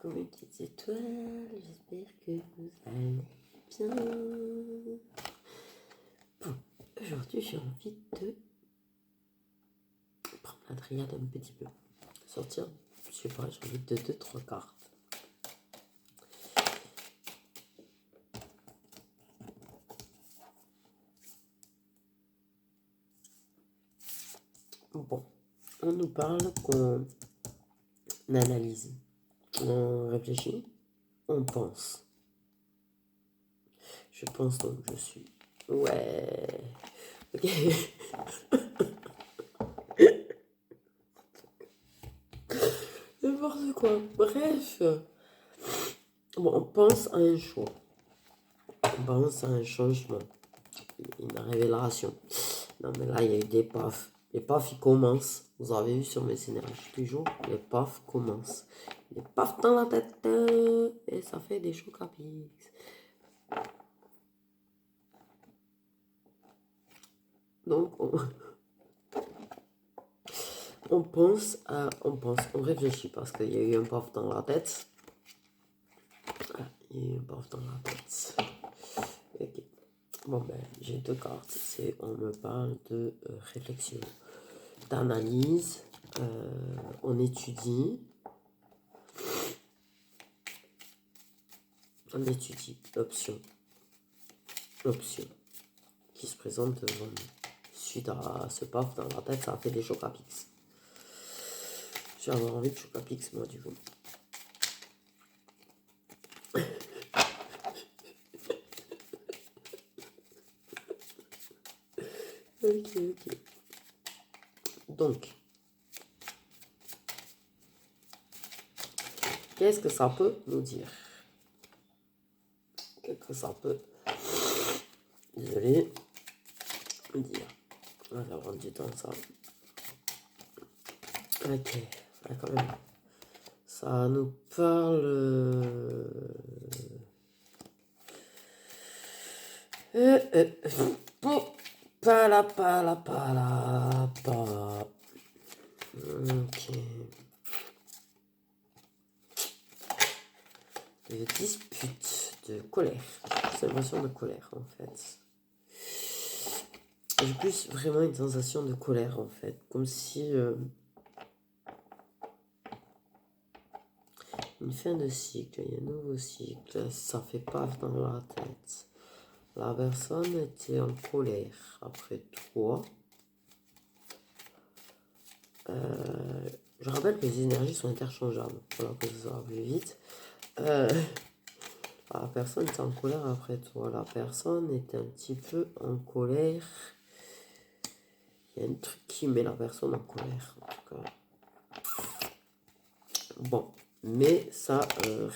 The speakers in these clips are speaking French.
comme une petite étoile. J'espère que vous allez bien. Bon, aujourd'hui j'ai envie de prendre la triade un petit peu. Sortir, je sais pas, j'ai envie de 2-3 cartes. Bon, on nous parle qu'on analyse, on réfléchit, on pense. Je pense donc je suis. Ouais. Ok. N'importe quoi. Bref. Bon, on pense à un choix. On pense à un changement. Une révélation. Non, mais là, il y a eu des pafs. Les pafs, ils commencent. Vous avez vu sur mes énergies toujours, les pafs commencent. Les pafs dans la tête. Et ça fait des chocs à pics. Donc, on réfléchit parce qu'il y a eu un paf dans la tête. Ah, il y a eu un paf dans la tête. Ok. Bon, ben, j'ai deux cartes. On me parle de réflexion, d'analyse. On étudie. On étudie l'option qui se présente devant nous. Suite à ce paf dans la tête, ça a fait des chocs à pics. J'ai avoir envie de chocs à pics, moi, du coup. Ok. Donc, qu'est-ce que ça peut nous dire? Qu'est-ce que ça peut, désolé, dire? On va prendre du temps, ça. Ok, quand même. Ça nous parle... Pala. Ok. De dispute, de colère. C'est une émotion de colère, en fait. J'ai plus vraiment une sensation de colère, en fait. Comme si... une fin de cycle, il y a un nouveau cycle. Ça fait paf dans la tête. La personne était en colère après toi. Je rappelle que les énergies sont interchangeables. Voilà, que ça va plus vite. La personne était en colère après toi. La personne était un petit peu en colère. Il y a un truc qui met la personne en colère, en tout cas. Bon, mais ça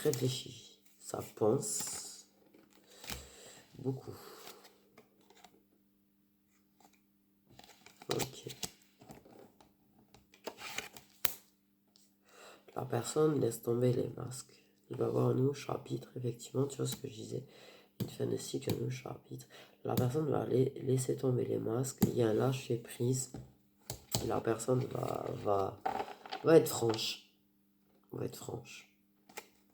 réfléchit. Ça pense beaucoup. Ok. La personne laisse tomber les masques. Il va y avoir un nouveau chapitre, effectivement, tu vois ce que je disais. Une fin de cycle, un nouveau chapitre. La personne va laisser tomber les masques. Il y a un lâcher prise. Et la personne va être franche. Va être franche.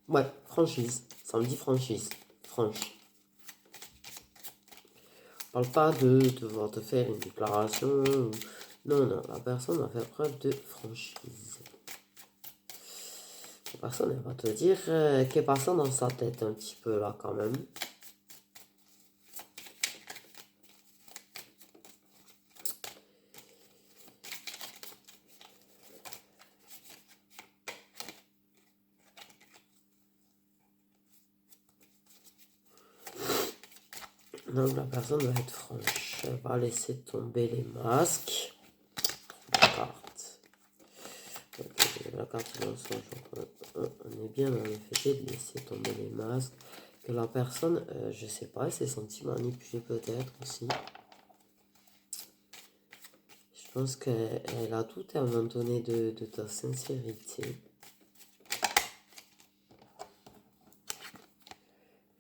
Ouais, franchise. Ça me dit franchise. Franche. Je parle pas de devoir te faire une déclaration. Non, la personne va faire preuve de franchise. La personne, elle va te dire qu'elle passe dans sa tête un petit peu là quand même. Donc la personne va être franche. Elle va laisser tomber les masques. La carte. La carte dans son genre. On est bien dans le fait de laisser tomber les masques. Que la personne, je sais pas, elle s'est sentie manipulée peut-être aussi. Je pense qu'elle a tout abandonné de ta sincérité.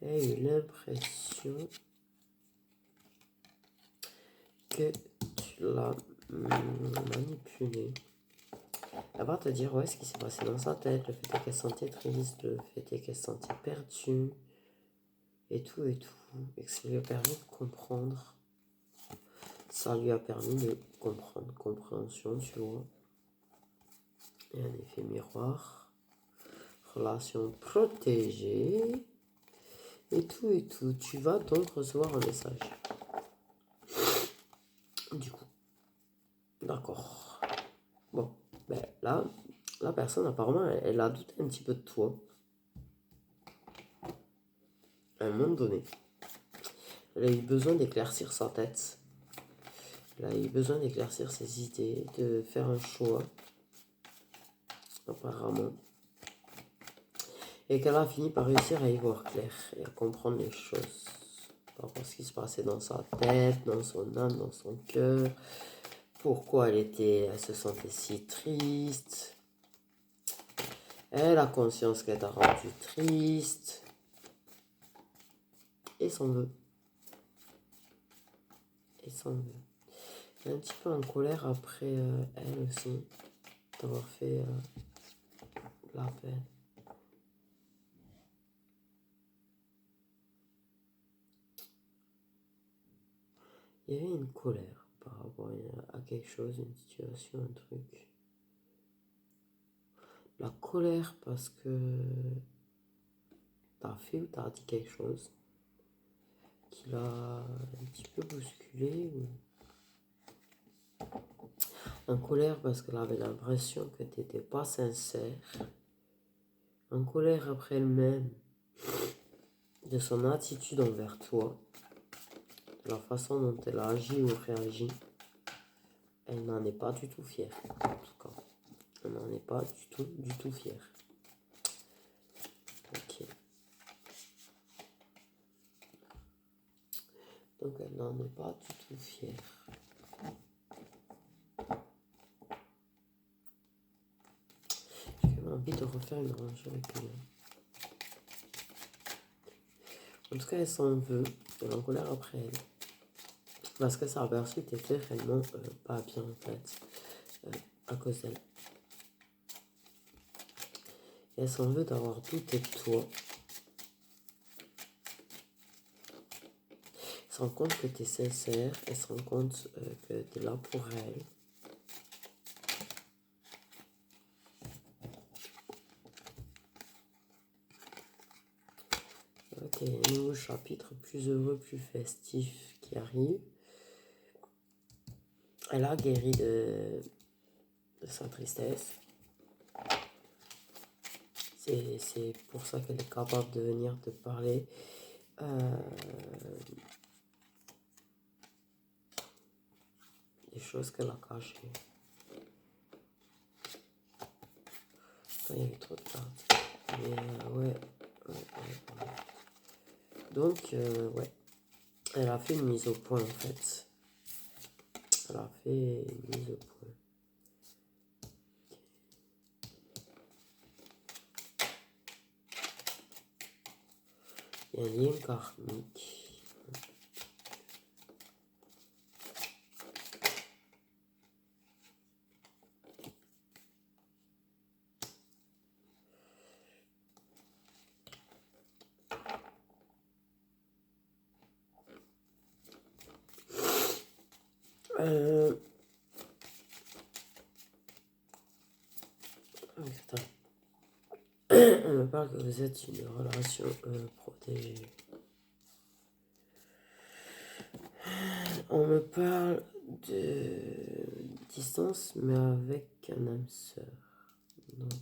Elle a eu l'impression que tu l'as manipulée. Elle va te dire ouais, ce qui s'est passé dans sa tête, le fait qu'elle se sentait triste, le fait qu'elle se sentait perdue, et tout, et que ça lui a permis de comprendre. Ça lui a permis de comprendre, compréhension, tu vois. Et un effet miroir, relation protégée, et tout. Tu vas donc recevoir un message. Du coup, d'accord. Bon, ben là, la personne apparemment, elle a douté un petit peu de toi. À un moment donné, elle a eu besoin d'éclaircir sa tête. Elle a eu besoin d'éclaircir ses idées, de faire un choix, apparemment. Et qu'elle a fini par réussir à y voir clair et à comprendre les choses. Par rapport à ce qui se passait dans sa tête, dans son âme, dans son cœur. Pourquoi elle se sentait si triste. Elle a conscience qu'elle t'a rendu triste. Et s'en veut. Elle est un petit peu en colère après elle aussi, d'avoir fait la peine. Il y avait une colère par rapport à quelque chose, une situation, un truc. La colère parce que t'as fait ou t'as dit quelque chose qui l'a un petit peu bousculé. En colère parce qu'elle avait l'impression que t'étais pas sincère. En colère après elle-même de son attitude envers toi, de la façon dont elle a agi ou réagi. Elle n'en est pas du tout fière, en tout cas. Elle n'en est pas du tout fière. Ok. Donc elle n'en est pas du tout fière. J'ai envie de refaire une rangée avec elle. En tout cas, elle s'en veut. Elle est en colère après elle. Parce que sa version était réellement pas bien en fait. À cause d'elle. Et elle s'en veut d'avoir douté de toi. Elle se rend compte que tu es sincère. Elle se rend compte que tu es là pour elle. Ok, un nouveau chapitre plus heureux, plus festif qui arrive. Elle a guéri de sa tristesse. C'est pour ça qu'elle est capable de venir te parler. Des choses qu'elle a cachées. Il y avait trop de cartes. Mais ouais. Donc, ouais. Elle a fait une mise au point en fait. Elle a fait une mise au point. Il y a un lien karmique. On me parle que vous êtes une relation protégée. On me parle de distance, mais avec un âme sœur. Donc,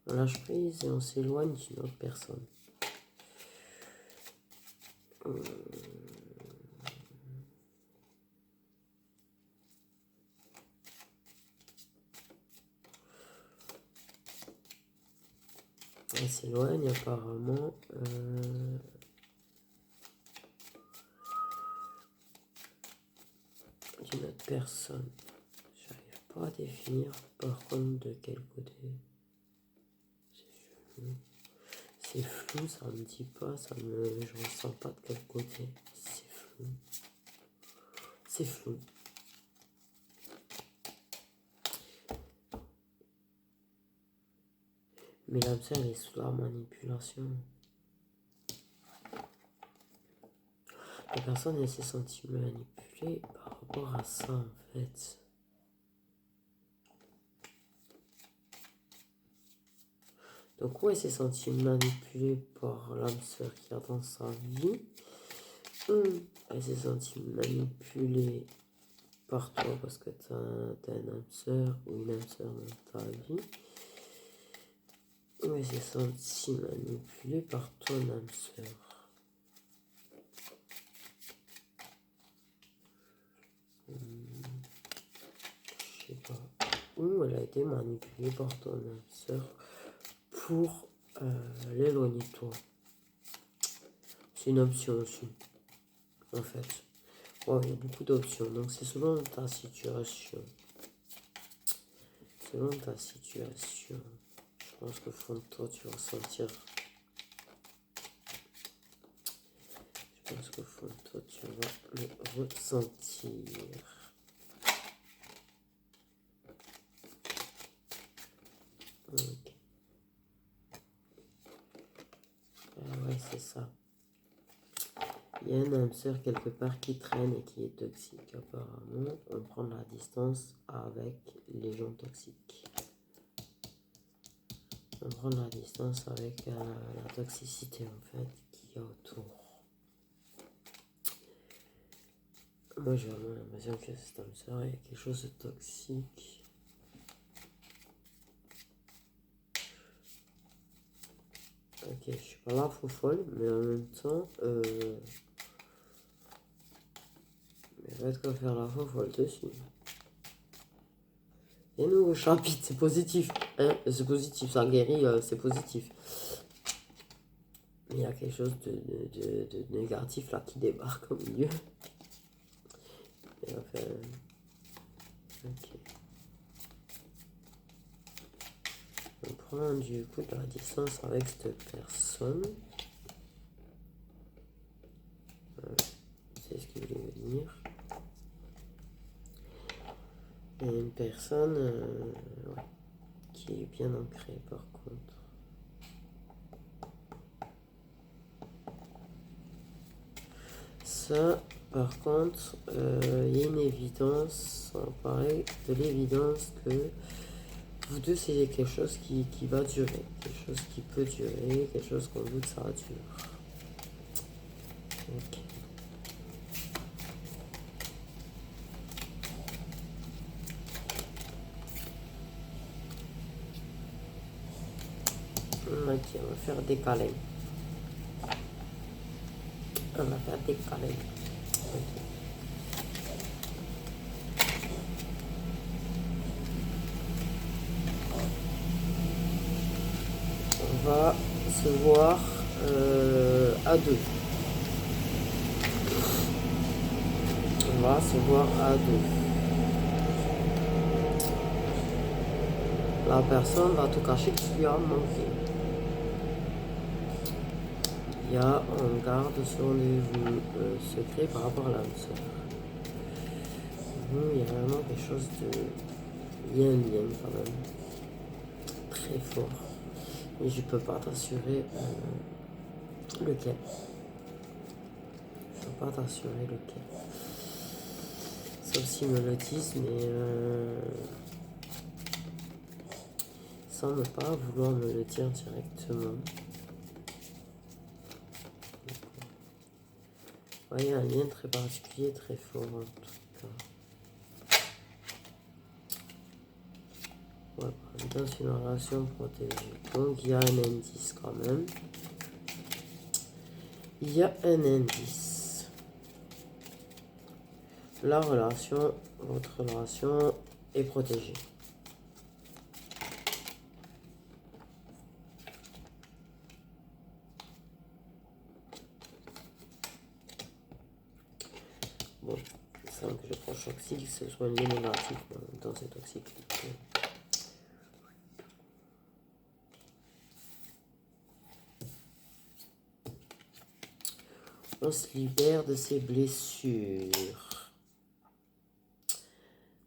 on lâche prise et on s'éloigne d'une autre personne. Elle s'éloigne apparemment. D'une autre personne. J'arrive pas à définir par contre de quel côté. C'est flou, ça me dit pas, je ressens pas de quel côté. C'est flou. C'est flou. Mais l'âme sœur, elle est sous la manipulation. La personne, elle s'est sentie manipulée par rapport à ça, en fait. Donc, où elle s'est sentie manipulée par l'âme sœur qui a dans sa vie. Elle s'est sentie manipulée par toi parce que tu as une âme sœur ou une âme sœur dans ta vie. Où elle s'est sentie manipulée par ton âme sœur. Je sais pas. Où elle a été manipulée par ton âme sœur pour l'éloigner de toi. C'est une option aussi, en fait. Ouais, il y a beaucoup d'options, donc c'est selon ta situation. Selon ta situation, je pense que fond de toi, tu vas sentir. Je pense que fond de toi, tu vas le ressentir. Ok. Ouais, c'est ça. Il y a une âme sœur quelque part qui traîne et qui est toxique. Apparemment, on prend la distance avec les gens toxiques. On prend la distance avec la toxicité en fait qu'il y a autour. Moi j'ai vraiment l'impression que cette âme sœur, il y a quelque chose de toxique. Ok, je suis pas là faux folle, mais en même temps, mais va être quoi faire la faux folle dessus. Et nouveau chapitre, c'est positif, hein, c'est positif, ça guérit, c'est positif. Il y a quelque chose de négatif là qui débarque au milieu. Et enfin, ok. On prend du coup de la distance avec cette personne. C'est ce qui voulait venir. Et une personne ouais, qui est bien ancrée par contre. Ça, par contre, il y a une évidence, ça paraît de l'évidence que vous deux, c'est quelque chose qui va durer, quelque chose qui peut durer, quelque chose qu'on veut que ça dure. Ok. Ok, on va faire des câlins. On va faire des câlins. Ok. On va se voir à deux. On va se voir à deux. La personne va te cacher que tu lui as manqué. Il y a un garde ce rendez-vous secret par rapport à l'âme sœur. Il y a vraiment quelque chose de... Il y a un lien quand même. Très fort. Et je peux pas t'assurer lequel. Je peux pas t'assurer lequel. Sauf s'ils me le disent, mais sans ne pas vouloir me le dire directement. Ouais, il y a un lien très particulier, très fort en tout cas. Ouais, dans une relation protégée. Donc il y a un indice quand même. Il y a un indice. La relation, votre relation est protégée. Bon, sans que je prends toxique, ce soit un lien négatif, mais en même temps c'est toxique. On se libère de ses blessures.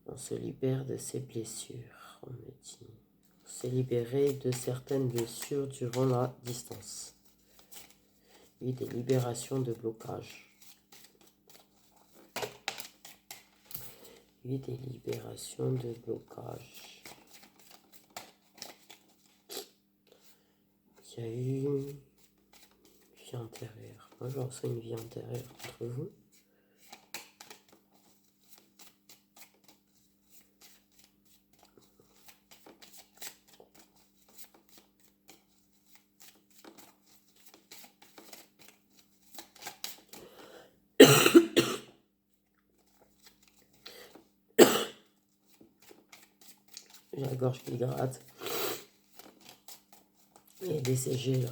On se libère de ses blessures, on me dit. s'est libéré de certaines blessures durant la distance. Il y a eu des libérations de blocage. Il y a eu des libérations de blocage. Il y a eu une vie antérieure. Moi, je ressens une vie antérieure entre vous. J'ai la gorge qui gratte. Il y a des CG là.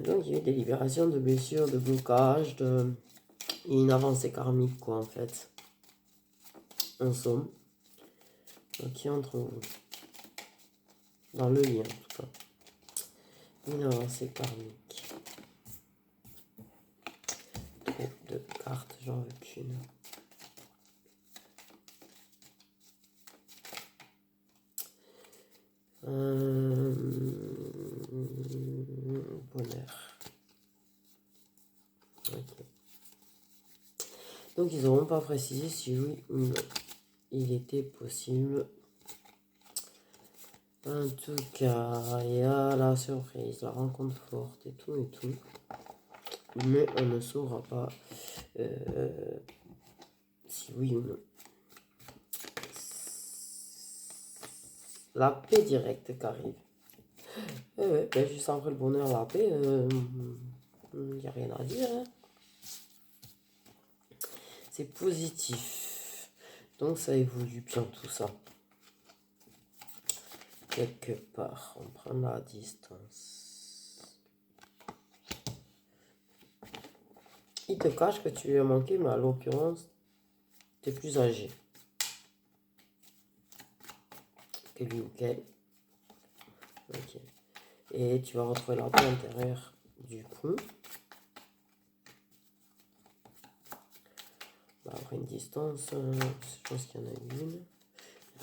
Donc il y a eu des libérations de blessures, de blocages, une avancée karmique quoi en fait. En somme. Donc qui est entre vous. Dans le lien en tout cas. Une avancée karmique. Trop de cartes, j'en veux qu'une. Bonheur. Okay. Donc ils n'auront pas précisé si oui ou non il était possible. En tout cas, il y a la surprise, la rencontre forte et tout. Mais on ne saura pas si oui ou non. La paix directe qui arrive. Ouais, ben juste après le bonheur, la paix, il n'y a rien à dire. Hein. C'est positif. Donc ça évolue bien tout ça. Quelque part, on prend la distance. Il te cache que tu lui as manqué, mais à l'occurrence, tu es plus âgé que lui ou qu'elle. Ok. Et tu vas retrouver la paix intérieure du coup. Après une distance, je pense qu'il y en a une.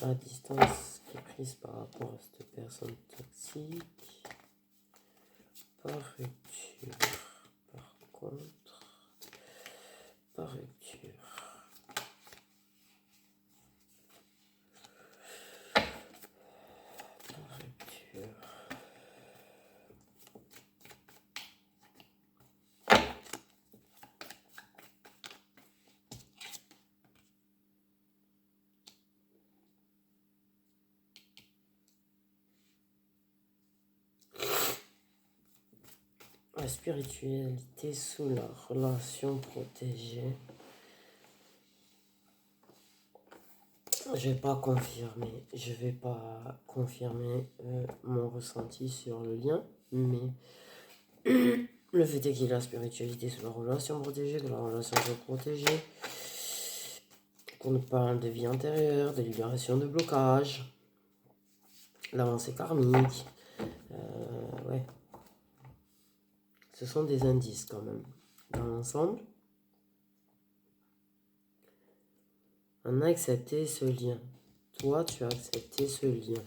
La distance qui est prise par rapport à cette personne toxique. Par rupture. Par contre. Par rupture. Par rupture. La spiritualité sous la relation protégée. Je vais pas confirmer mon ressenti sur le lien, mais le fait est qu'il y a la spiritualité sous la relation protégée, que la relation soit protégée, qu'on parle de vie intérieure, de libération de blocage, l'avancée karmique, ouais. Ce sont des indices quand même. Dans l'ensemble, on a accepté ce lien. Toi, tu as accepté ce lien.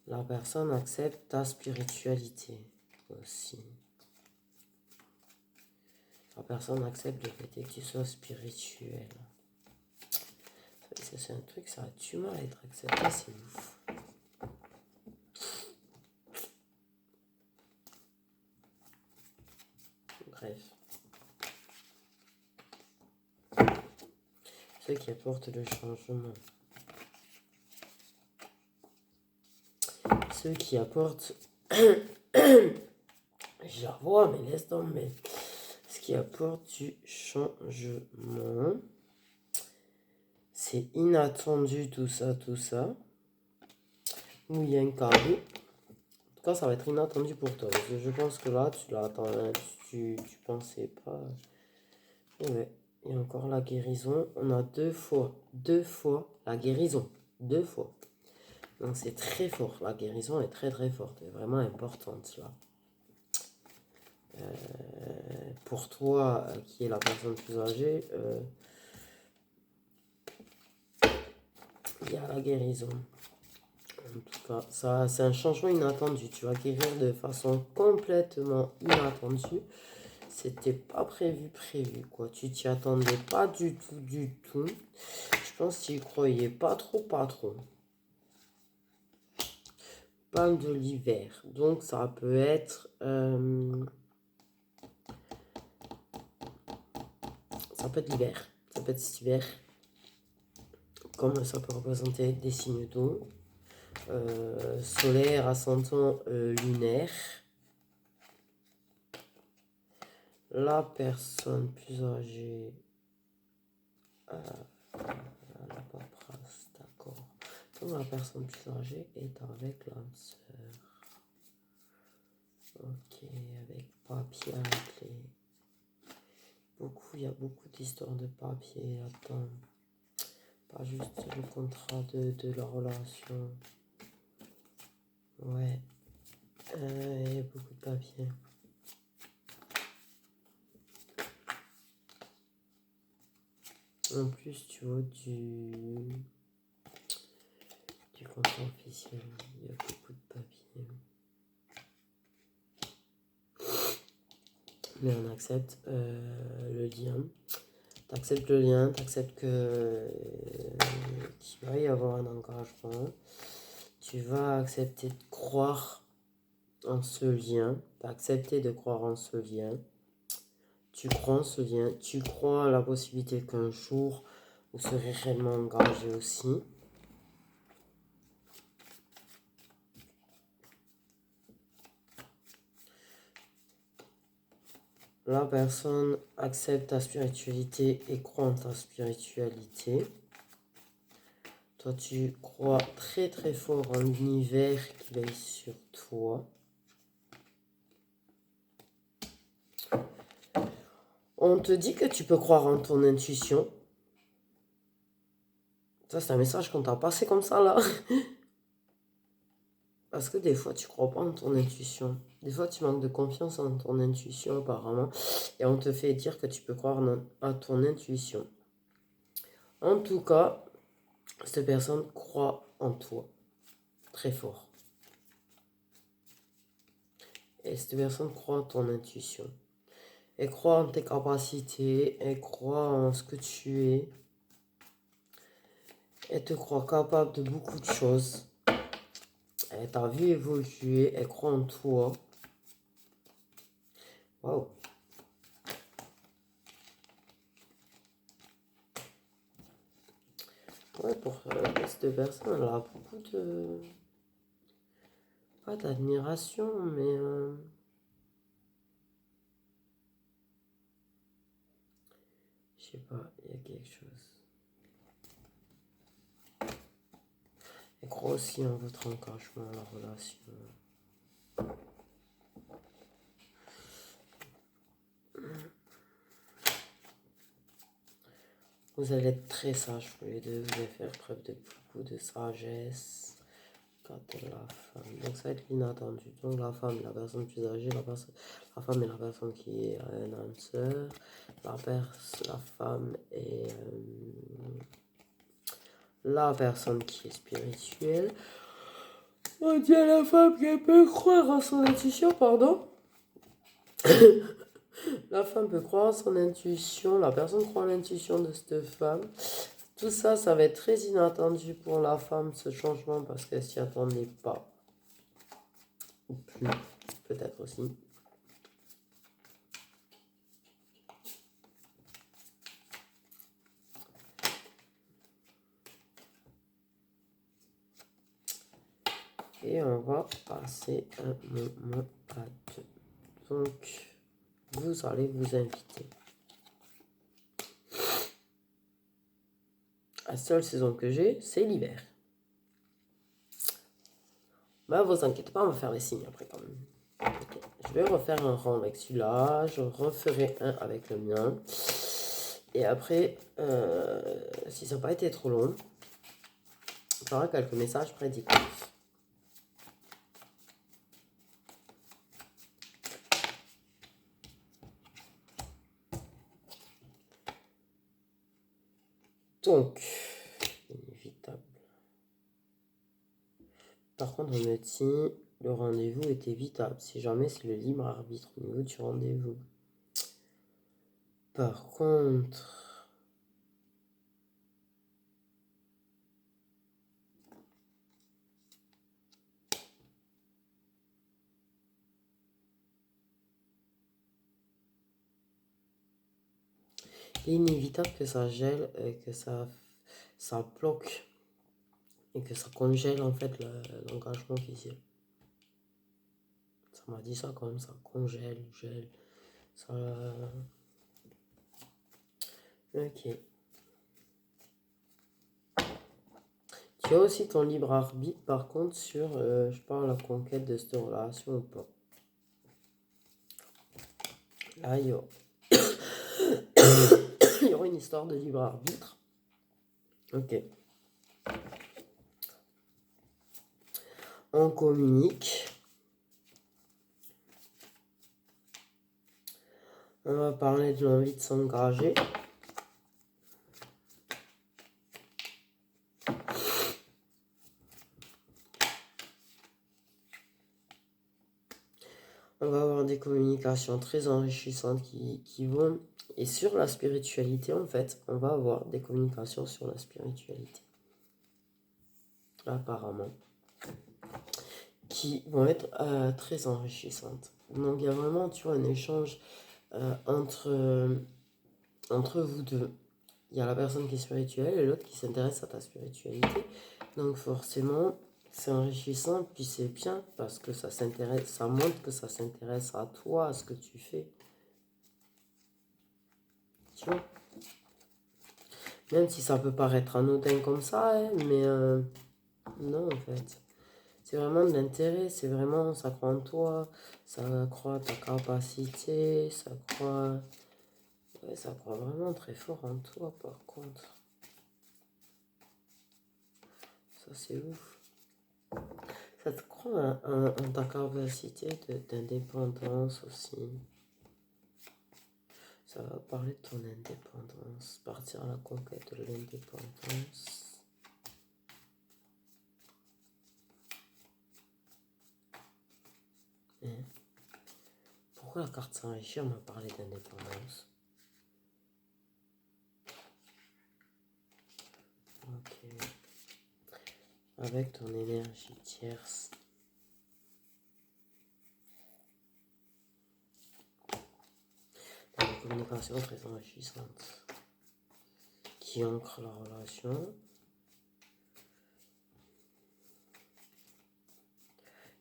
La personne accepte ta spiritualité aussi. La personne accepte le fait que tu sois spirituel. C'est un truc, ça a du mal à être accepté, c'est ouf. Bref. Ceux qui apportent le changement. Ceux qui apportent... Je la vois, mais laisse tomber. Ce qui apporte du changement. C'est inattendu tout ça. Où il y a un cadeau. En tout cas, ça va être inattendu pour toi. Parce que je pense que là, tu l'attends. Tu pensais pas. Et ouais, il y a encore la guérison. On a deux fois la guérison. 2 fois. Donc c'est très fort. La guérison est très très forte. Elle est vraiment importante là. Pour toi, qui est la personne plus âgée, il y a la guérison. En tout cas, ça, c'est un changement inattendu. Tu vas guérir de façon complètement inattendue. C'était pas prévu, quoi. Tu t'y attendais pas du tout. Je pense que tu y croyais pas trop. Palme de l'hiver. Donc, ça peut être... ça peut être l'hiver. Ça peut être cet hiver. Comme ça peut représenter des signes d'eau. Solaire, ascendant, lunaire. La personne plus âgée... la paperasse, d'accord. Donc la personne plus âgée est avec l'âme sœur. Ok, avec papier à la clé. Il y a beaucoup d'histoires de papier là-dedans. Pas juste le contrat de la relation. Ouais. Il y a beaucoup de papier. En plus, tu vois, du contrat officiel. Il y a beaucoup de papier. Mais on accepte le lien. Tu acceptes le lien, tu acceptes qu'il va y avoir un engagement. Tu vas accepter de croire en ce lien. Tu as accepté de croire en ce lien. Tu crois en ce lien. Tu crois à la possibilité qu'un jour, vous serez réellement engagé aussi. La personne accepte ta spiritualité et croit en ta spiritualité. Toi, tu crois très très fort en l'univers qui veille sur toi. On te dit que tu peux croire en ton intuition. Ça, c'est un message qu'on t'a passé comme ça, là. Parce que des fois, tu crois pas en ton intuition. Des fois, tu manques de confiance en ton intuition, apparemment. Et on te fait dire que tu peux croire à ton intuition. En tout cas, cette personne croit en toi. Très fort. Et cette personne croit en ton intuition. Elle croit en tes capacités. Elle croit en ce que tu es. Elle te croit capable de beaucoup de choses. Elle t'a vu évoluer. Elle croit en toi. Waouh. Ouais, pour cette personne, elle a beaucoup de... Pas d'admiration, mais... je sais pas, il y a quelque chose. Elle croit aussi en votre engagement, la relation. Vous allez être très sage tous les deux, vous allez faire preuve de beaucoup de sagesse. Regardez la femme, donc ça va être l'inattendu. Donc la femme est la personne plus âgée, la femme est la personne qui est un âme sœur. La femme est la personne qui est spirituelle. On dit à la femme qu'elle peut croire en son intuition, pardon. La femme peut croire en son intuition, la personne croit en l'intuition de cette femme. Tout ça, ça va être très inattendu pour la femme, ce changement, parce qu'elle s'y attendait pas. Ou plus, peut-être aussi. Et on va passer un moment à deux. Donc, vous allez vous inviter. La seule saison que j'ai, c'est l'hiver. Mais vous inquiétez pas, on va faire les signes après quand même. Okay. Je vais refaire un rang avec celui-là. Je referai un avec le mien. Et après, si ça n'a pas été trop long, on fera quelques messages prédictifs. Donc, inévitable. Par contre, on me dit, le rendez-vous est évitable. Si jamais c'est le libre arbitre au niveau du rendez-vous. Par contre, il est inévitable que ça gèle, que ça bloque et que ça congèle en fait l'engagement visuel. Ça m'a dit ça comme ça, congèle, gèle, ça... Ok. Tu as aussi ton libre arbitre par contre sur, je parle, la conquête de cette relation ou pas. Là, il y aura une histoire de libre arbitre. Ok. On communique. On va parler de l'envie de s'engager. On va avoir des communications très enrichissantes qui vont... Et sur la spiritualité, en fait, on va avoir des communications sur la spiritualité. Apparemment. Qui vont être très enrichissantes. Donc, il y a vraiment, tu vois, un échange entre vous deux. Il y a la personne qui est spirituelle et l'autre qui s'intéresse à ta spiritualité. Donc, forcément... C'est enrichissant, puis c'est bien parce que ça montre que ça s'intéresse à toi, à ce que tu fais. Tu vois? Même si ça peut paraître anodin comme ça, hein, mais non en fait. C'est vraiment de l'intérêt, c'est vraiment, ça croit en toi, ça croit ta capacité, ça croit... Ouais, ça croit vraiment très fort en toi par contre. Ça c'est ouf. Ça te croit en ta capacité d'indépendance aussi. Ça va parler de ton indépendance, partir à la conquête de l'indépendance. Et pourquoi la carte s'enrichir m'a parlé d'indépendance? Ok. Avec ton énergie tierce. Une communication très enrichissante. Qui ancre la relation.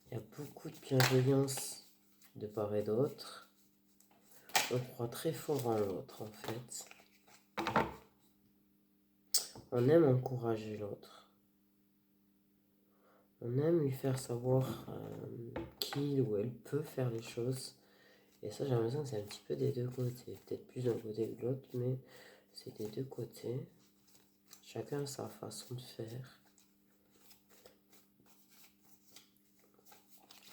Il y a beaucoup de bienveillance de part et d'autre. On croit très fort en l'autre en fait. On aime encourager l'autre. On aime lui faire savoir qu'il ou elle peut faire les choses. Et ça, j'ai l'impression que c'est un petit peu des deux côtés. Peut-être plus d'un côté que de l'autre, mais c'est des deux côtés. Chacun a sa façon de faire.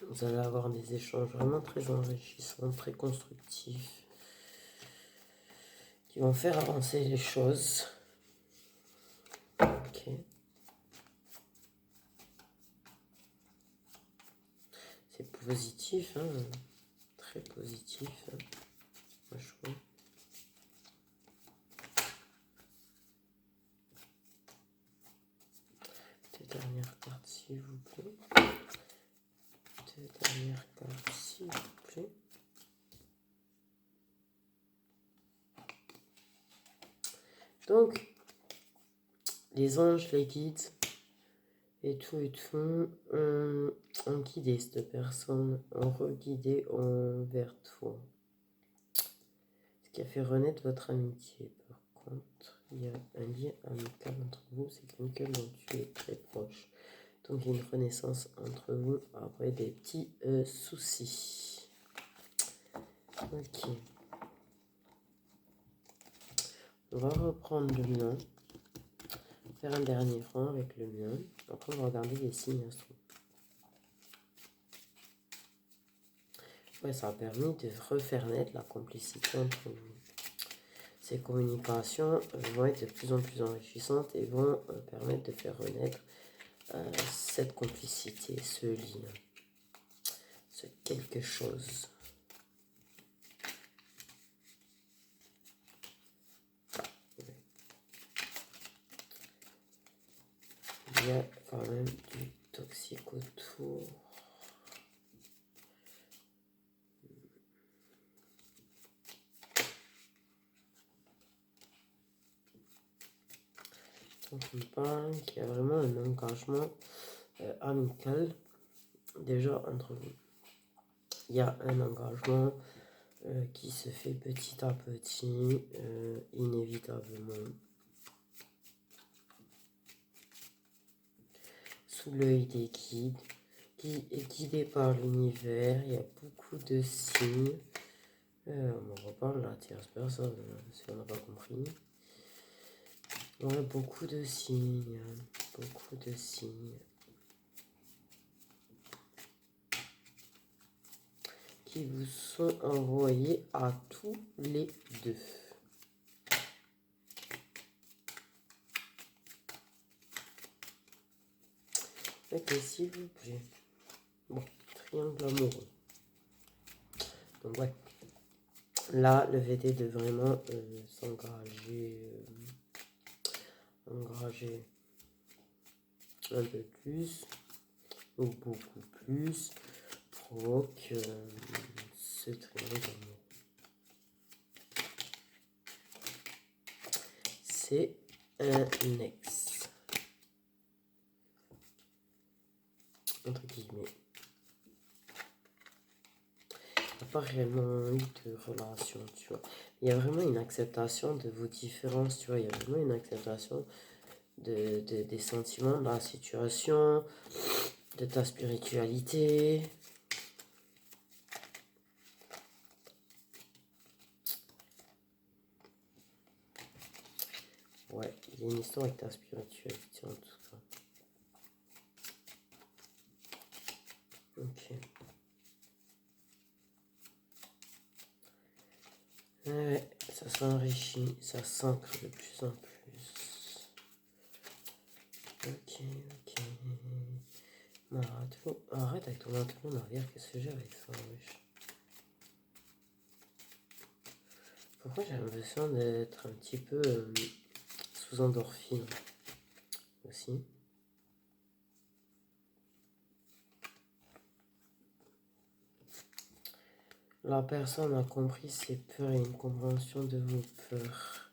Vous allez avoir des échanges vraiment très enrichissants, très constructifs, qui vont faire avancer les choses. Ok. C'est positif, hein, très positif, hein, moi je trouve. Deux dernières cartes, s'il vous plaît. Deux dernières cartes, s'il vous plaît. Donc, les anges, les guides, et tout, ont guidé cette personne, ont reguidé envers toi. Ce qui a fait renaître votre amitié, par contre. Il y a un lien amical entre vous, c'est quelqu'un dont tu es très proche. Donc il y a une renaissance entre vous après des petits soucis. Ok. On va reprendre le mien. Faire un dernier rang avec le mien. Après on va regarder les signes astraux. Ouais, ça a permis de refaire naître la complicité entre vous. Ces communications vont être de plus en plus enrichissantes et vont permettre de faire renaître cette complicité, ce lien, ce quelque chose. Il y a quand même du toxique autour. Donc on parle qu'il y a vraiment un engagement amical déjà entre vous. Il y a un engagement qui se fait petit à petit, inévitablement. Sous l'œil des guides, qui est guidé par l'univers. Il y a beaucoup de signes. On reparle de la tierce personne, si on n'a pas compris. Ouais, beaucoup de signes. Beaucoup de signes. Qui vous sont envoyés à tous les deux. Ok, s'il vous plaît. Bon, triangle amoureux. Donc ouais. Là, le VD de vraiment s'engager, engager un peu plus, ou beaucoup plus, provoque ce triangle amoureux. C'est un ex. Entre guillemets. Il n'y a pas réellement eu de relation, tu vois. Il y a vraiment une acceptation de vos différences, tu vois. Il y a vraiment une acceptation des sentiments, de la situation, de ta spiritualité. Ouais, il y a une histoire avec ta spiritualité en tout cas. Ok. Ouais, ça s'enrichit, ça s'ancre de plus en plus. Ok, ok. Marathon. Arrête avec ton marathon en arrière, qu'est-ce que j'ai avec ça, wesh. Pourquoi j'ai l'impression d'être un petit peu sous endorphine aussi. La personne a compris ses peurs et une compréhension de vos peurs.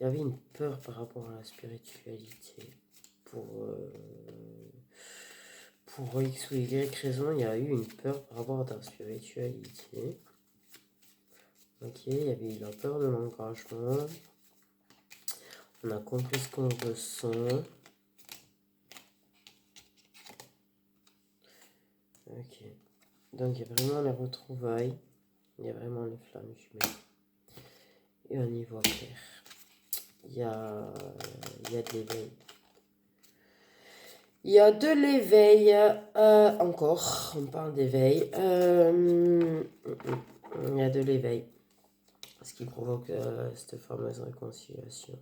Il y avait une peur par rapport à la spiritualité. Pour X ou Y raison, il y a eu une peur par rapport à ta spiritualité. Ok, il y avait eu la peur de l'engagement. On a compris ce qu'on ressent. Ok. Donc il y a vraiment les retrouvailles. Il y a vraiment les flammes jumelles. Et on y voit clair. Il y a de l'éveil. Il y a de l'éveil. Encore, on parle d'éveil. Il y a de l'éveil. Ce qui provoque cette fameuse réconciliation.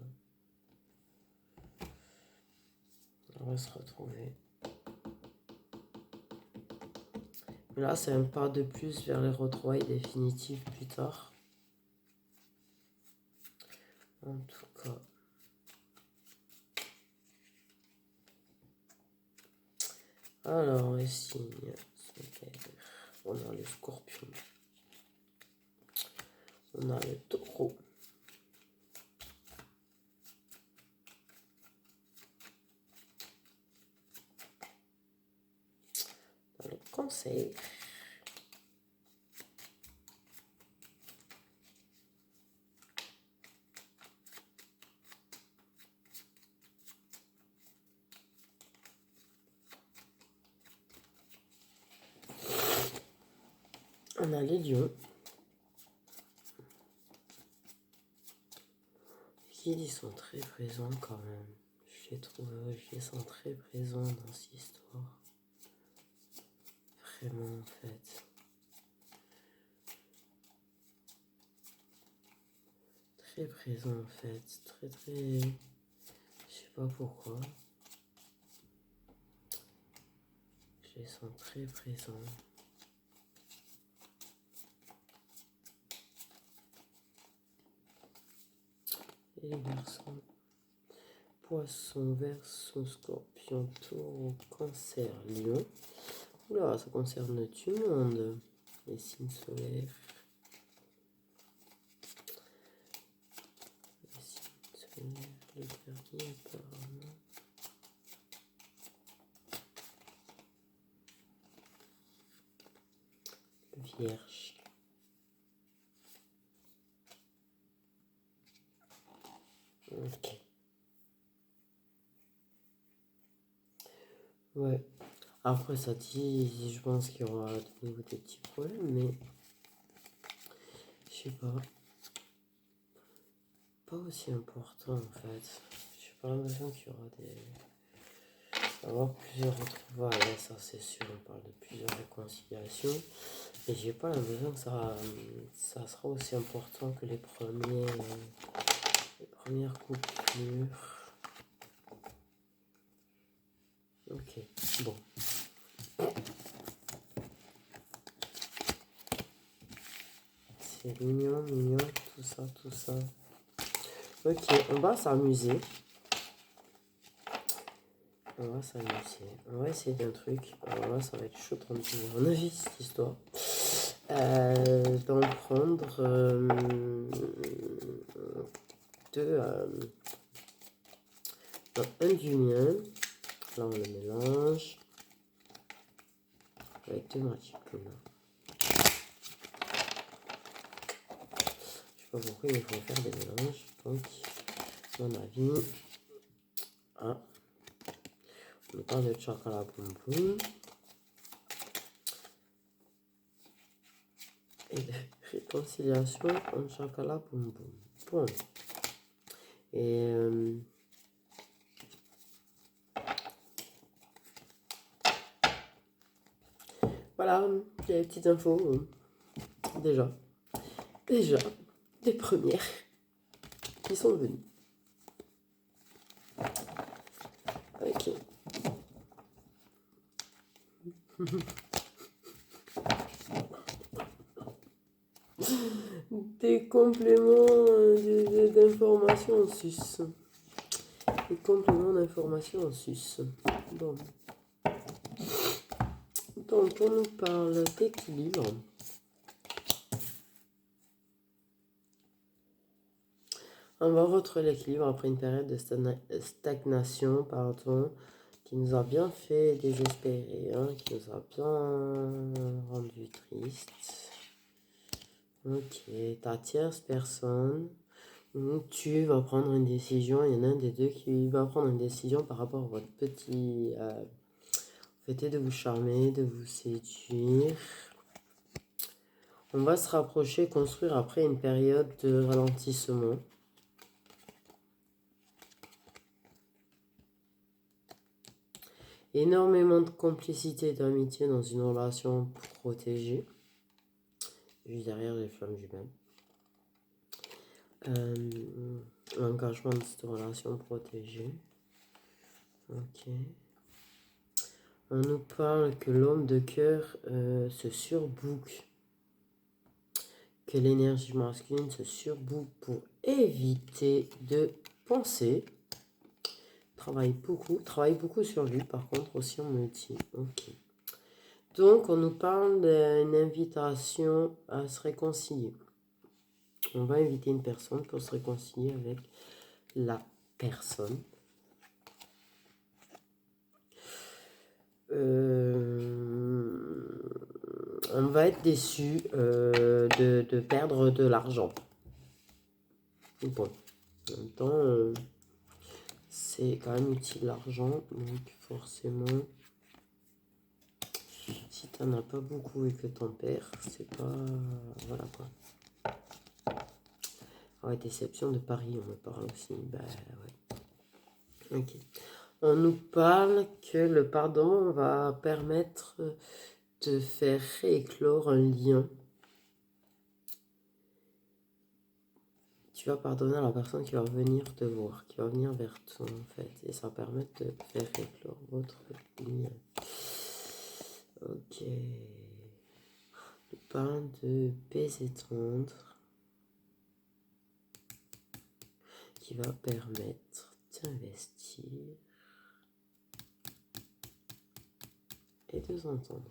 On va se retrouver. Mais là, c'est un pas de plus vers les retrouvailles définitives plus tard. En tout cas. Alors, les signes. On a le scorpion. On a le taureau. On a le cancer. On a les lions. Ils sont très présents quand même. Je les sens très présents dans cette histoire. Vraiment, en fait. Très présent, en fait. Très, très... Je sais pas pourquoi. Je les sens très présents. Et les Verseaux. Poisson, Verseau, Scorpion, Taureau, Cancer, Lion. Oula, ça concerne tout le monde. Les signes solaires. Les signes solaires, les derniers apparemment. Le Vierge. Ok. Ouais. Après, ça dit, je pense qu'il y aura de nouveau des petits problèmes, mais je sais pas. Pas aussi important en fait. J'ai pas l'impression qu'il y aura avoir plusieurs retrouvailles, ça c'est sûr, on parle de plusieurs réconciliations. Et j'ai pas l'impression que ça sera aussi important que les premières coupures. Ok, bon. C'est mignon, mignon, tout ça, tout ça. Ok, on va s'amuser. On va s'amuser. On va essayer d'un truc. Alors là, ça va être chaud, à mon avis, cette histoire. D'en prendre deux. Un du mien. Là, on le mélange. Avec deux matchs. Je sais pas pourquoi il faut faire des mélanges. Donc, à mon avis. Ah. On parle de chocolat bonbon. Et de réconciliation en chocolat bonbon. Bon. Et voilà, il y a des petites infos. Déjà, des premières qui sont venues. Ok. Des compléments d'informations en sus. Des compléments d'informations en sus. Bon. Donc, on nous parle d'équilibre. On va retrouver l'équilibre après une période de stagnation, pardon, qui nous a bien fait désespérer, hein, qui nous a bien rendu triste. Ok, ta tierce personne, tu vas prendre une décision, il y en a un des deux qui va prendre une décision par rapport à votre petit... fêter de vous charmer, de vous séduire. On va se rapprocher, construire après une période de ralentissement. Énormément de complicité et d'amitié dans une relation protégée. Juste derrière les flammes jumelles. L'engagement de cette relation protégée. Ok. On nous parle que l'homme de cœur se surbook. Que l'énergie masculine se surbook pour éviter de penser. Travaille beaucoup sur lui, par contre, aussi on me dit. Ok. Donc, on nous parle d'une invitation à se réconcilier. On va inviter une personne pour se réconcilier avec la personne. On va être déçu de perdre de l'argent. Bon, en même temps, c'est quand même utile l'argent, donc forcément, si t'en as pas beaucoup et que t'en perds, c'est pas... Voilà quoi. Ouais, déception de Paris, on me parle aussi. Bah ouais. Ok. On nous parle que le pardon va permettre de faire rééclore un lien. Tu vas pardonner à la personne qui va venir te voir, qui va venir vers toi en fait. Et ça va permettre de faire éclore votre lien. Ok. Nous parlons de baiser tendre qui va permettre d'investir et de s'entendre.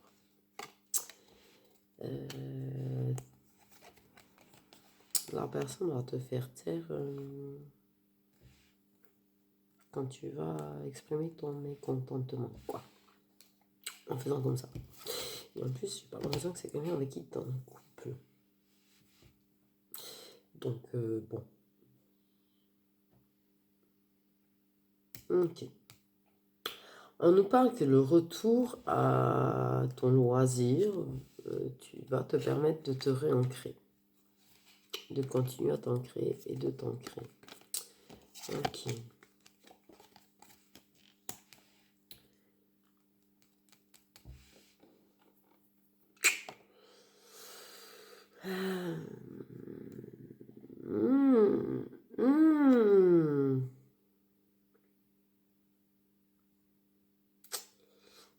La personne va te faire taire quand tu vas exprimer ton mécontentement, quoi. En faisant comme ça. Et en plus, j'ai pas l'impression que c'est quelqu'un avec qui tu es en couple. Donc, bon. Ok. On nous parle que le retour à ton loisir, tu vas te permettre de te réancrer. De continuer à t'ancrer et de t'ancrer. Ok.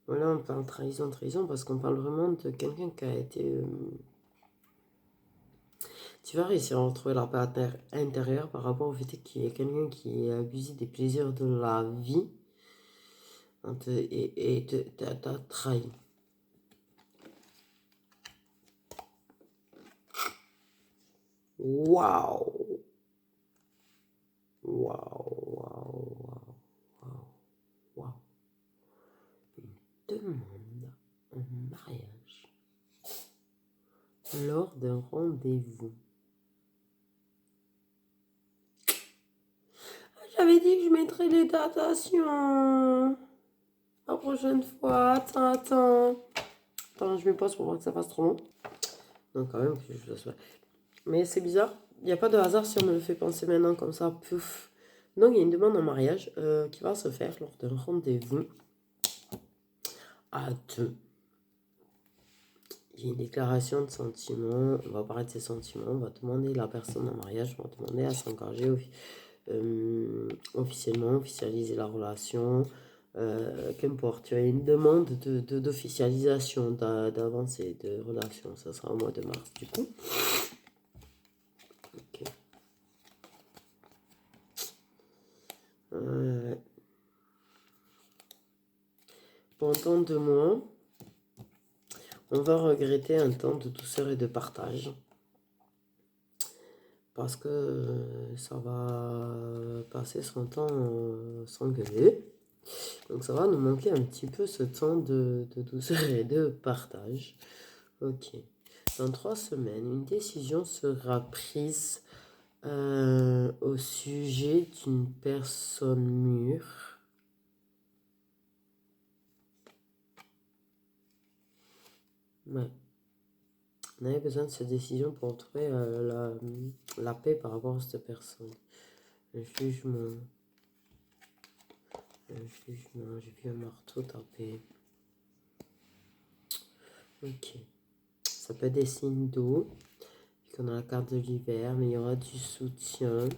Voilà, on parle trahison, trahison, parce qu'on parle vraiment de quelqu'un qui a été... Tu vas réussir à retrouver la paix intérieure par rapport au fait qu'il y a quelqu'un qui a abusé des plaisirs de la vie et t'a trahi. Waouh! Waouh, waouh, waouh, waouh, waouh. Une demande en mariage lors d'un rendez-vous. J'avais dit que je mettrais les datations. La prochaine fois. Attends, je me pose pour voir que ça fasse trop long. Non, quand même, je le souhaite. Mais c'est bizarre. Il n'y a pas de hasard si on me le fait penser maintenant comme ça. Pouf. Donc, il y a une demande en mariage qui va se faire lors d'un rendez-vous à deux. Il y a une déclaration de sentiments. On va parler de ses sentiments. On va demander la personne en mariage. On va demander à s'engager officiellement, officialiser la relation. Qu'importe, tu as une demande d'officialisation, d'avancée de relation. Ça sera au mois de mars du coup. Ok. Pendant 2 mois, on va regretter un temps de douceur et de partage. Parce que ça va passer son temps s'engueuler. Donc ça va nous manquer un petit peu ce temps de douceur et de partage. Ok. Dans 3 semaines, une décision sera prise au sujet d'une personne mûre. Ouais. On avait besoin de cette décision pour trouver la paix par rapport à cette personne. Un jugement. J'ai vu un marteau taper. Ok. Ça peut être des signes d'eau. On a la carte de l'hiver, mais il y aura du soutien.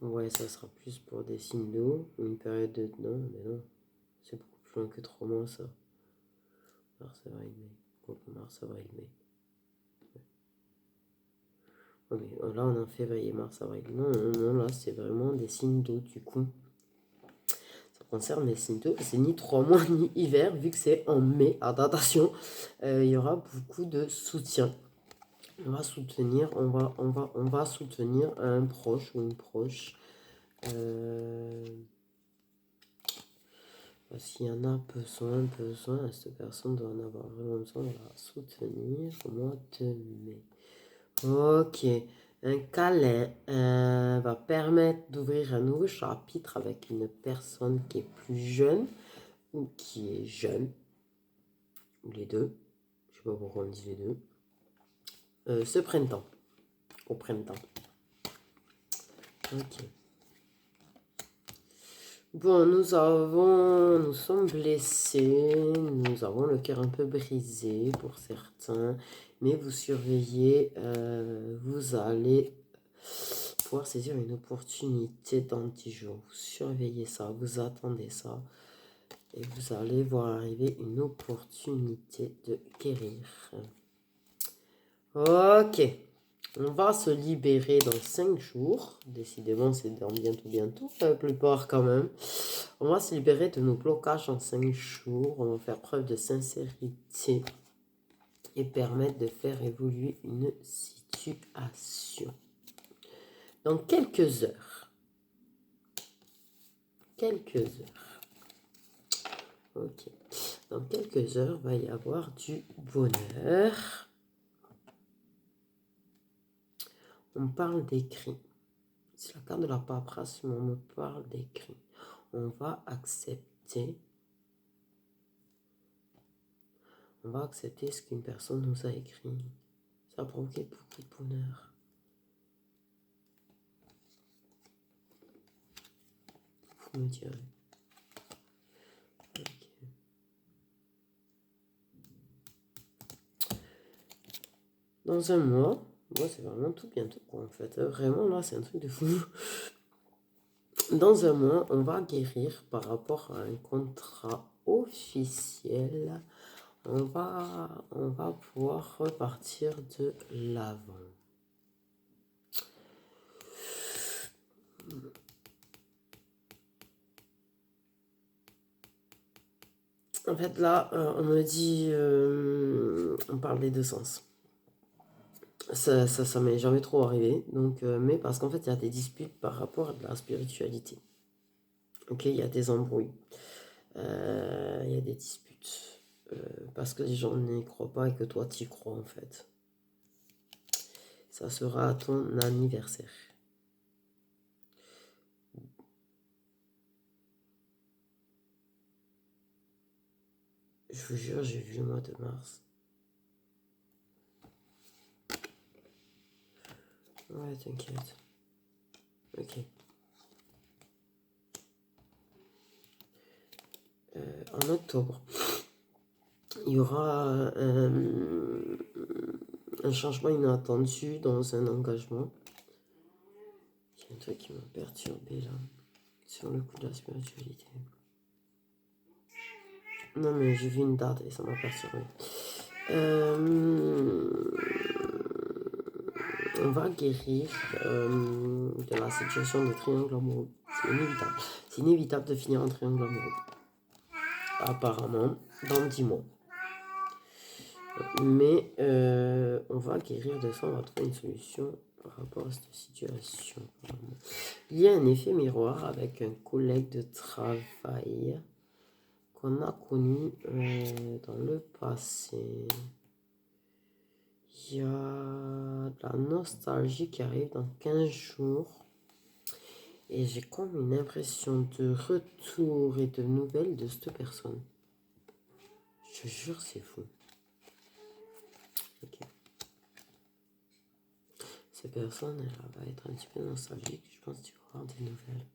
Ouais, ça sera plus pour des signes d'eau. Une période de... Non, mais non. C'est beaucoup plus loin que 3 mois, ça. Mars, avril, mai. Mars, avril, mai. Ouais, mais là, on est en février, mars, avril. Non, là, c'est vraiment des signes d'eau, du coup. Ça concerne les signes d'eau. C'est ni 3 mois, ni hiver, vu que c'est en mai. Attention, il y aura beaucoup de soutien. On va soutenir, on va soutenir un proche ou une proche. S'il y en a besoin, cette personne doit en avoir vraiment besoin, on va la soutenir au mois de mai. Ok, un câlin va permettre d'ouvrir un nouveau chapitre avec une personne qui est plus jeune ou qui est jeune, ou les deux. Je sais pas pourquoi on dit les deux. Ce printemps, au printemps. Ok. Bon, nous sommes blessés, nous avons le cœur un peu brisé pour certains, mais vous surveillez, vous allez pouvoir saisir une opportunité dans 10 jours. Vous surveillez ça, vous attendez ça. Et vous allez voir arriver une opportunité de guérir. Ok. On va se libérer dans 5 jours. Décidément, c'est dans bientôt. La plupart quand même. On va se libérer de nos blocages en 5 jours. On va faire preuve de sincérité et permettre de faire évoluer une situation. Dans quelques heures. Ok. Dans quelques heures, il va y avoir du bonheur. On parle d'écrit. C'est la carte de la paperasse, mais on me parle d'écrit. On va accepter ce qu'une personne nous a écrit. Ça a provoqué beaucoup de bonheur. Vous me direz. Okay. Dans un mois, moi c'est vraiment tout bientôt quoi en fait. Vraiment là c'est un truc de fou. Dans un mois, on va guérir par rapport à un contrat officiel. On va pouvoir repartir de l'avant. En fait, là, on me dit, on parle des deux sens. Ça m'est jamais trop arrivé. Donc, mais parce qu'en fait, il y a des disputes par rapport à de la spiritualité. Ok, il y a des embrouilles. Il y a des disputes. Parce que les gens n'y croient pas et que toi, tu y crois en fait. Ça sera à ton anniversaire. Je vous jure, j'ai vu le mois de mars. Ouais, t'inquiète. Ok. En octobre, il y aura un changement inattendu dans un engagement. Il y a un truc qui m'a perturbé là, sur le coup de la spiritualité. Non mais j'ai vu une date et ça m'a perturbé. On va guérir de la situation de triangle amoureux. C'est inévitable. C'est inévitable de finir en triangle amoureux. Apparemment, dans 10 mois. Mais on va guérir de ça, on va trouver une solution par rapport à cette situation. Il y a un effet miroir avec un collègue de travail qu'on a connu dans le passé. Il y a de la nostalgie qui arrive dans 15 jours. Et j'ai comme une impression de retour et de nouvelles de cette personne. Je te jure, c'est fou. Ok. Cette personne, elle va être un petit peu nostalgique. Je pense que tu vas avoir des nouvelles.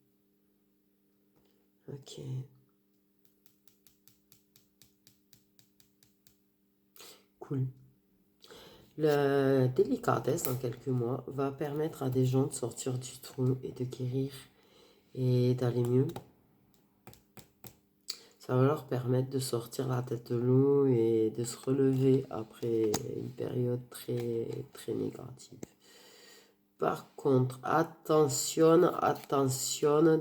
Ok. Cool. La délicatesse, dans quelques mois, va permettre à des gens de sortir du trou et de guérir et d'aller mieux. Ça va leur permettre de sortir la tête de l'eau et de se relever après une période très, très négative. Par contre, attention,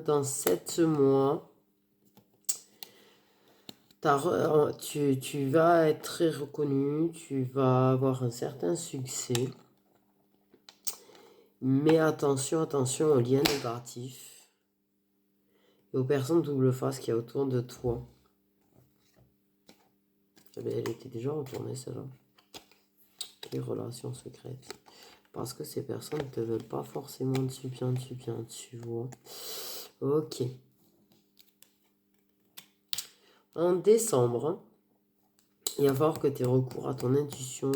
dans 7 mois, tu vas être très reconnu, tu vas avoir un certain succès. Mais attention aux liens négatifs et aux personnes double face qu'il y a autour de toi. Elle était déjà retournée celle-là. Les relations secrètes. Parce que ces personnes ne te veulent pas forcément du bien, tu vois. Ok. En décembre, il va falloir que tu aies recours à ton intuition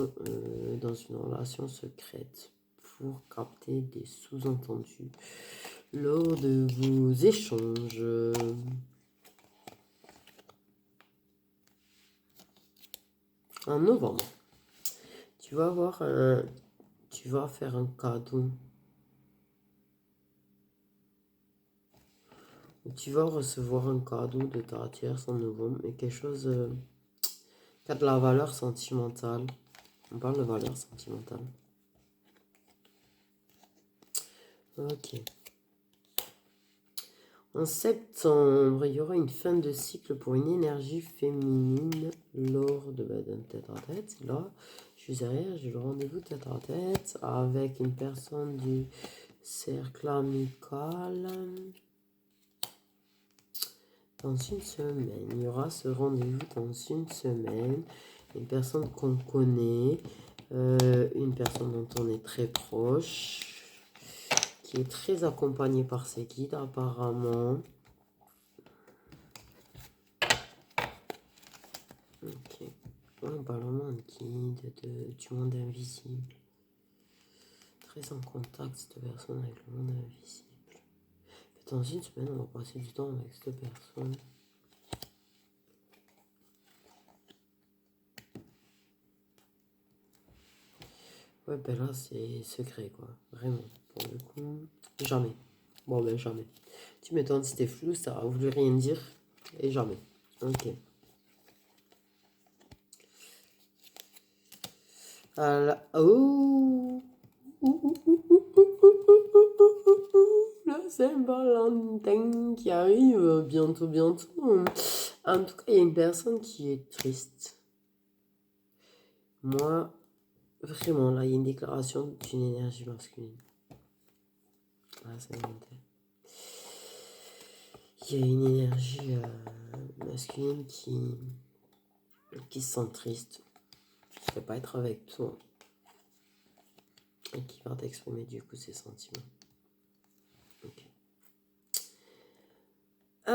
dans une relation secrète pour capter des sous-entendus lors de vos échanges. En novembre, tu vas faire un cadeau. Tu vas recevoir un cadeau de ta tierce en novembre, mais quelque chose qui a de la valeur sentimentale. On parle de valeur sentimentale. Ok. En septembre, il y aura une fin de cycle pour une énergie féminine lors d'un tête-à-tête. Là, je suis derrière, j'ai le rendez-vous tête-à-tête avec une personne du cercle amical. Dans une semaine, il y aura ce rendez-vous dans une semaine. Une personne qu'on connaît, une personne dont on est très proche, qui est très accompagnée par ses guides apparemment. Ok. On parle vraiment de guide, du monde invisible. Très en contact cette personne avec le monde invisible. Dans une semaine, on va passer du temps avec cette personne. Ouais, ben là, c'est secret, quoi. Vraiment. Pour le coup, jamais. Bon, ben jamais. Tu m'étonnes, c'était flou, ça a voulu rien dire. Et jamais. Ok. Alors, oh! La Saint-Valentin qui arrive bientôt, bientôt. En tout cas, il y a une personne qui est triste. Moi, vraiment, là, il y a une déclaration d'une énergie masculine. Ah, Saint-Valentin. Il y a une énergie masculine qui se sent triste, qui ne peut pas être avec toi et qui va t'exprimer du coup ses sentiments. Ok. On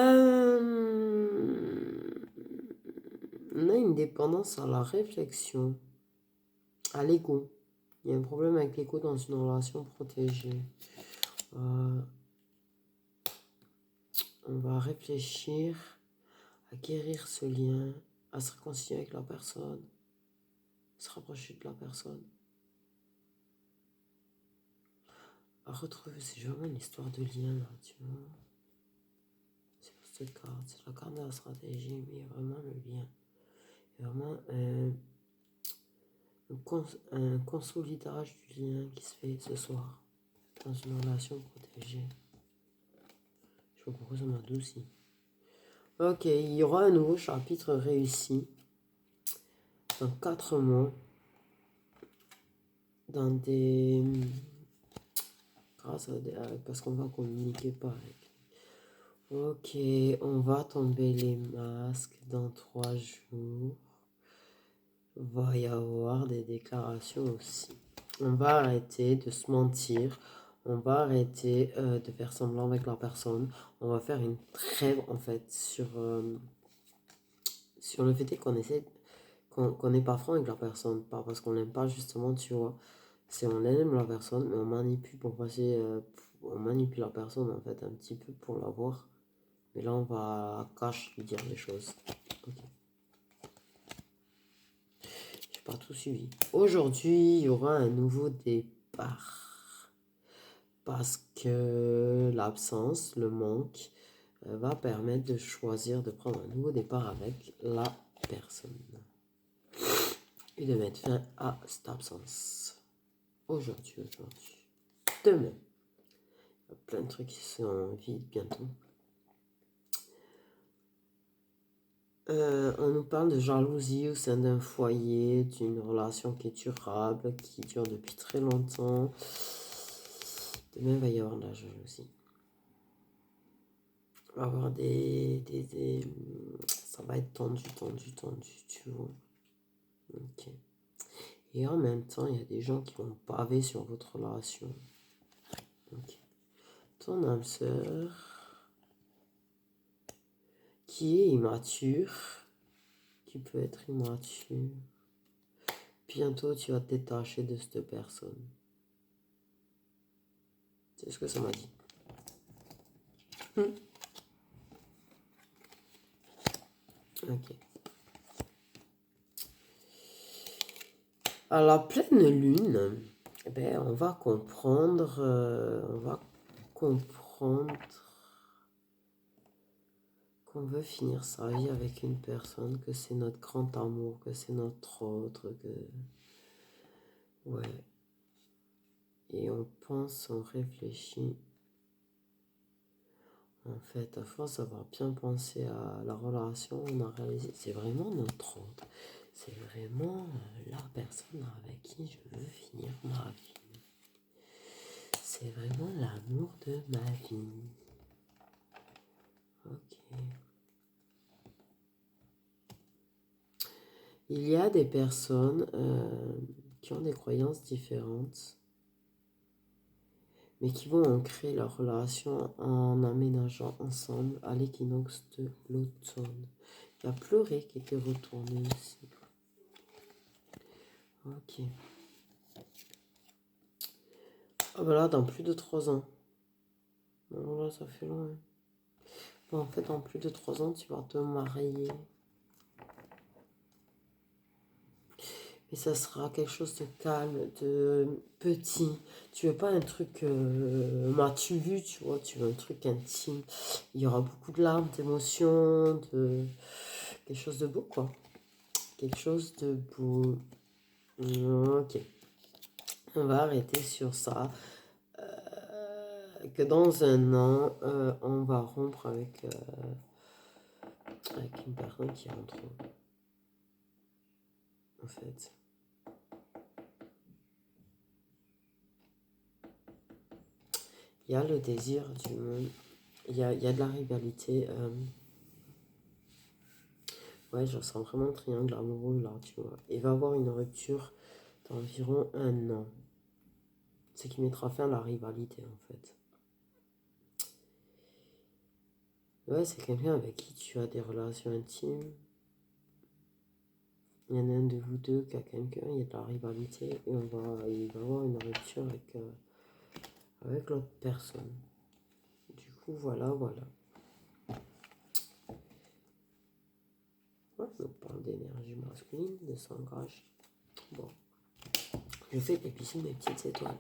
a une dépendance à la réflexion, à l'ego. Il y a un problème avec l'ego dans une relation protégée. On va réfléchir à guérir ce lien, à se réconcilier avec la personne, se rapprocher de la personne, à retrouver, c'est vraiment une histoire de lien là, tu vois. C'est pour cette carte, c'est la carte de la stratégie, mais il y a vraiment le lien. Il y a vraiment un consolidage du lien qui se fait ce soir dans une relation protégée. Je sais pas pourquoi ça m'adoucit. Ok, il y aura un nouveau chapitre réussi dans 4 mois dans des... grâce à des... parce qu'on va communiquer pareil. Ok, on va tomber les masques dans 3 jours. Il va y avoir des déclarations aussi. On va arrêter de se mentir. On va arrêter de faire semblant avec la personne. On va faire une trêve en fait sur le fait qu'on essaie qu'on n'est pas franc avec la personne. Pas parce qu'on n'aime pas justement, tu vois. C'est on aime la personne, mais on manipule pour passer. On manipule la personne en fait un petit peu pour l'avoir. Mais là on va cacher lui dire les choses. Ok. Pas tout suivi. Aujourd'hui, il y aura un nouveau départ. Parce que l'absence, le manque, va permettre de choisir de prendre un nouveau départ avec la personne. Et de mettre fin à cette absence. Aujourd'hui. Demain. Il y a plein de trucs qui sont vides bientôt. On nous parle de jalousie au sein d'un foyer, d'une relation qui est durable, qui dure depuis très longtemps. Demain, il va y avoir de la jalousie. Il va y avoir ça va être tendu, tu vois. Ok. Et en même temps, il y a des gens qui vont paver sur votre relation. Ok. Ton âme sœur, qui est immature, qui peut être immature. Bientôt, tu vas te détacher de cette personne. C'est ce que ça m'a dit. Ok. À la pleine lune, on va comprendre qu'on veut finir sa vie avec une personne, que c'est notre grand amour, que c'est notre autre, que... Ouais. Et on pense, on réfléchit. En fait, à force d'avoir bien pensé à la relation, on a réalisé, c'est vraiment notre autre. C'est vraiment la personne avec qui je veux finir ma vie. C'est vraiment l'amour de ma vie. Ok. Il y a des personnes qui ont des croyances différentes, mais qui vont ancrer leur relation en aménageant ensemble à l'équinoxe de l'automne. Il y a pleuré qui était retourné ici. Ok. Ah bah là, dans plus de 3 ans. Bon, là, ça fait long. Hein. Bon, en fait, dans plus de 3 ans, tu vas te marier. Et ça sera quelque chose de calme, de petit. Tu veux pas un truc m'as-tu vu, tu vois, tu veux un truc intime. Il y aura beaucoup de larmes, d'émotions, de quelque chose de beau, quoi. Quelque chose de beau. Ok. On va arrêter sur ça. Que dans un an, on va rompre avec une personne qui est en trop. En fait. Il y a le désir du monde. Il y a de la rivalité. Ouais, je ressens vraiment le triangle amoureux là, tu vois. Il va y avoir une rupture d'environ 1 an. Ce qui mettra fin à la rivalité en fait. Ouais, c'est quelqu'un avec qui tu as des relations intimes. Il y en a un de vous deux qui a quelqu'un, il y a de la rivalité et il va y avoir une rupture avec l'autre personne. Du coup, voilà. Ouais, on parle d'énergie masculine, de s'engage. Bon, je fais des bisous mes petites étoiles.